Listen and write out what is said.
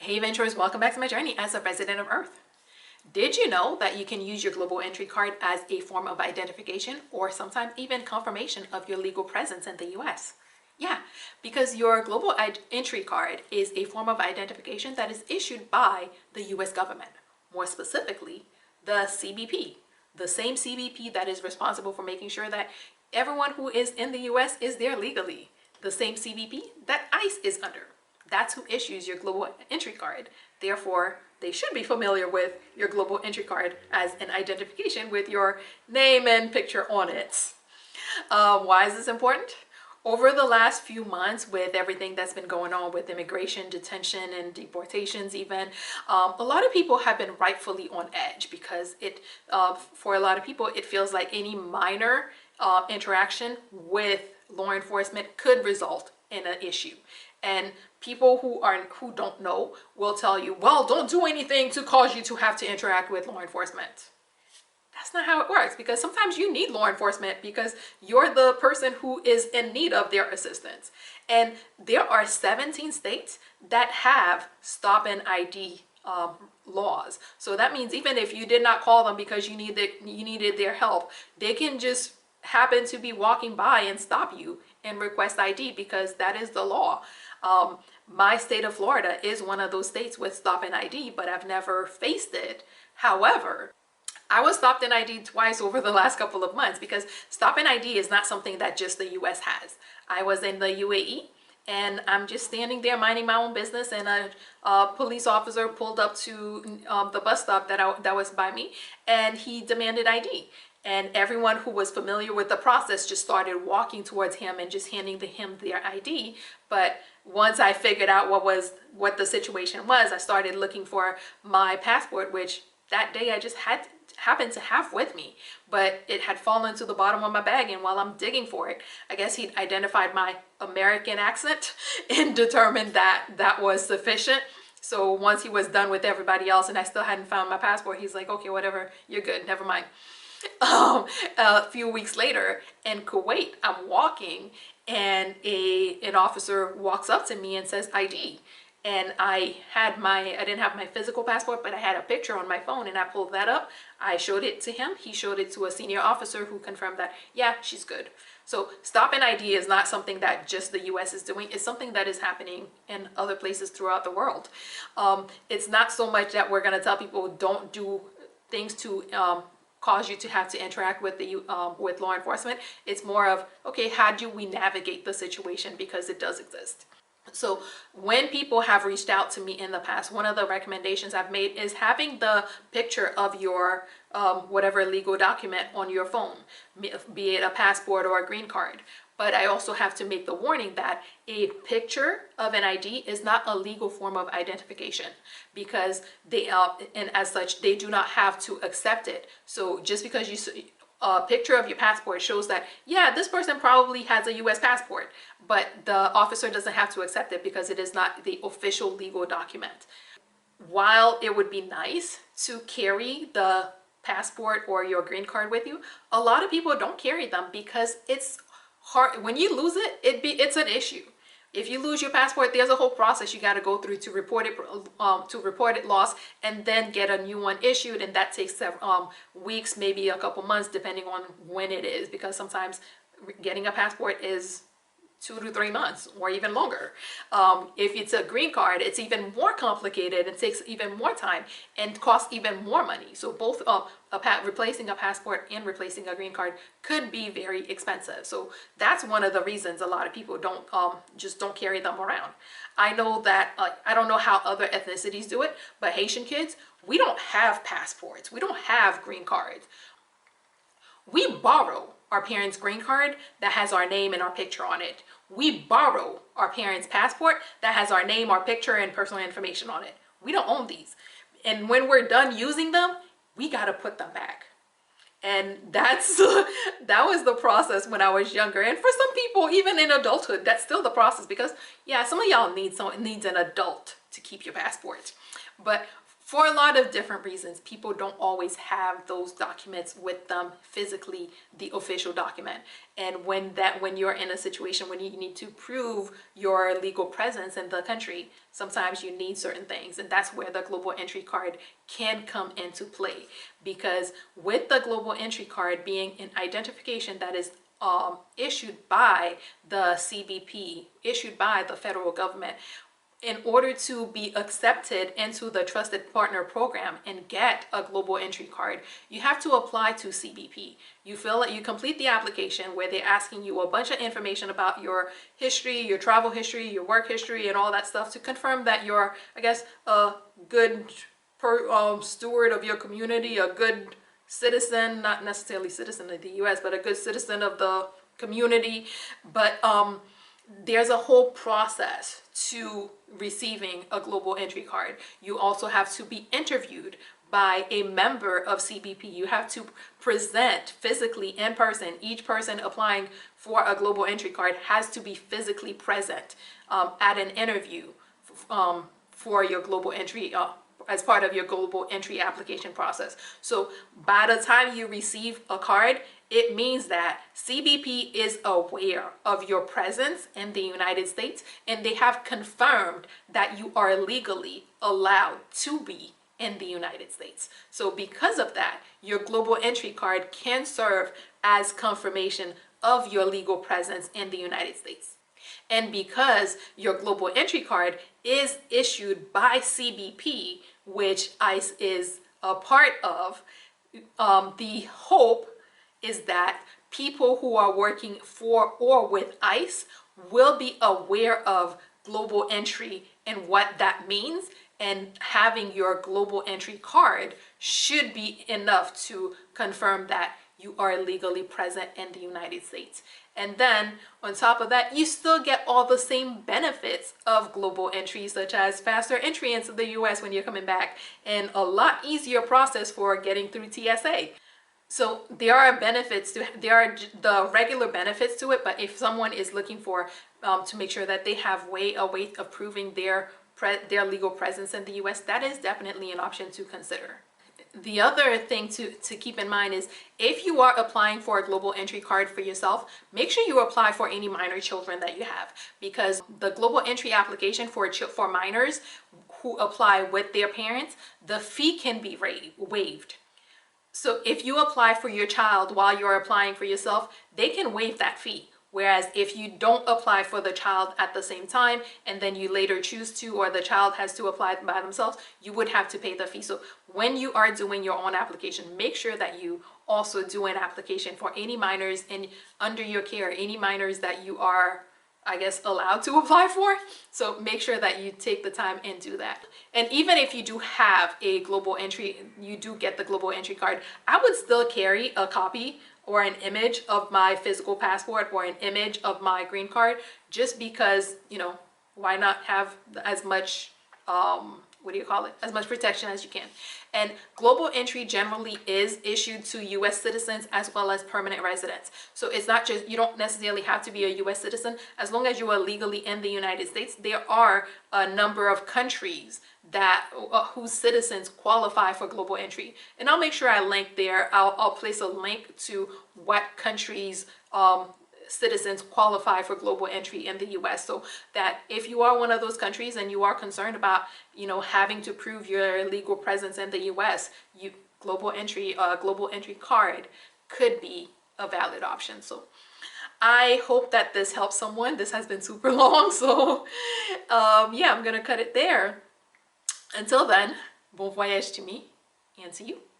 Hey adventurers, welcome back to my journey as a resident of Earth. Did you know that you can use your global entry card as a form of identification or sometimes even confirmation of your legal presence in the US? Yeah, because your global entry card is a form of identification that is issued by the US government, more specifically, the CBP, the same CBP that is responsible for making sure that everyone who is in the US is there legally, the same CBP that ICE is under. That's who issues your global entry card. Therefore, they should be familiar with your global entry card as an identification with your name and picture on it. Why is this important? Over the last few months, with everything that's been going on with immigration, detention, and deportations even, a lot of people have been rightfully on edge because for a lot of people, it feels like any minor interaction with law enforcement could result in an issue. And people who don't know will tell you, well, don't do anything to cause you to have to interact with law enforcement. That's not how it works, because sometimes you need law enforcement because you're the person who is in need of their assistance. And there are 17 states that have stop and ID laws. So that means even if you did not call them because you needed their help, they can just happen to be walking by and stop you and request ID because that is the law. My state of Florida is one of those states with stop and ID, but I've never faced it. However, I was stopped and ID twice over the last couple of months because stop and ID is not something that just the US has. I was in the UAE and I'm just standing there minding my own business, and a police officer pulled up to the bus stop that was by me, and he demanded ID. And everyone who was familiar with the process just started walking towards him and just handing him their ID. But once I figured out what the situation was, I started looking for my passport, which that day I just happened to have with me, but it had fallen to the bottom of my bag. And while I'm digging for it, I guess he'd identified my American accent and determined that that was sufficient. So once he was done with everybody else and I still hadn't found my passport, he's like, okay, whatever, you're good, never mind. A few weeks later in Kuwait, I'm walking and an officer walks up to me and says ID. And I didn't have my physical passport, but I had a picture on my phone, and I pulled that up. I showed it to him. He showed it to a senior officer who confirmed that, yeah, she's good. So stop and ID is not something that just the US is doing. It's something that is happening in other places throughout the world. It's not so much that we're going to tell people don't do things to cause you to have to interact with with law enforcement. It's more of, okay, how do we navigate the situation, because it does exist. So when people have reached out to me in the past, one of the recommendations I've made is having the picture of your whatever legal document on your phone, be it a passport or a green card. But I also have to make the warning that a picture of an ID is not a legal form of identification, because and as such, they do not have to accept it. So just because a picture of your passport shows that, yeah, this person probably has a US passport, but the officer doesn't have to accept it because it is not the official legal document. While it would be nice to carry the passport or your green card with you, a lot of people don't carry them because it's hard. When you lose it, it's an issue. If you lose your passport, there's a whole process you got to go through to report it lost, and then get a new one issued, and that takes several weeks, maybe a couple months, depending on when it is, because sometimes getting a passport is 2 to 3 months or even longer. If it's a green card, it's even more complicated. It takes even more time and costs even more money. So both replacing a passport and replacing a green card could be very expensive. So that's one of the reasons a lot of people just don't carry them around. I know that I don't know how other ethnicities do it, but Haitian kids, we don't have passports. We don't have green cards. We borrow our parents' green card that has our name and our picture on it. We borrow our parents' passport that has our name, our picture, and personal information on it. We don't own these. And when we're done using them, we got to put them back. And that was the process when I was younger. And for some people, even in adulthood, that's still the process, because yeah, some of y'all needs an adult to keep your passport. But For a lot of different reasons, people don't always have those documents with them physically, the official document. And when you're in a situation when you need to prove your legal presence in the country, sometimes you need certain things. And that's where the global entry card can come into play. Because with the global entry card being an identification that is issued by the CBP, issued by the federal government, in order to be accepted into the Trusted Partner Program and get a global entry card, you have to apply to CBP. You complete the application where they're asking you a bunch of information about your history, your travel history, your work history, and all that stuff to confirm that you're, I guess, a good steward of your community, a good citizen, not necessarily citizen of the US, but a good citizen of the community. But there's a whole process to receiving a global entry card. You also have to be interviewed by a member of CBP. You have to present physically in person. Each person applying for a global entry card has to be physically present at an interview for your global entry as part of your global entry application process. So by the time you receive a card, it means that CBP is aware of your presence in the United States, and they have confirmed that you are legally allowed to be in the United States. So because of that, your global entry card can serve as confirmation of your legal presence in the United States. And because your global entry card is issued by CBP, which ICE is a part of, the hope is that people who are working for or with ICE will be aware of global entry and what that means, and having your global entry card should be enough to confirm that you are legally present in the United States. And then on top of that, you still get all the same benefits of global entry, such as faster entry into the US when you're coming back, and a lot easier process for getting through TSA. So there are benefits to, there are the regular benefits to it, but if someone is looking for to make sure that they have a way of proving their legal presence in the US, that is definitely an option to consider. The other thing to keep in mind is if you are applying for a global entry card for yourself, make sure you apply for any minor children that you have, because the global entry application for minors who apply with their parents, the fee can be waived. So if you apply for your child while you're applying for yourself, they can waive that fee. Whereas if you don't apply for the child at the same time and then you later choose to, or the child has to apply by themselves, you would have to pay the fee. So when you are doing your own application, make sure that you also do an application for any minors under your care, any minors that you are, I guess, allowed to apply for. So make sure that you take the time and do that. And even if you do have a global entry, you do get the global entry card, I would still carry a copy or an image of my physical passport or an image of my green card, just because, you know, why not have as much as much protection as you can. And global entry generally is issued to US citizens as well as permanent residents. So it's not just, you don't necessarily have to be a US citizen. As long as you are legally in the United States, there are a number of countries that whose citizens qualify for global entry. And I'll make sure I link there. I'll place a link to what countries citizens qualify for global entry in the US, so that if you are one of those countries and you are concerned about, you know, having to prove your legal presence in the US, global entry card could be a valid option. So I hope that this helps someone. This has been super long, so yeah, I'm gonna cut it there. Until then, bon voyage to me and to you.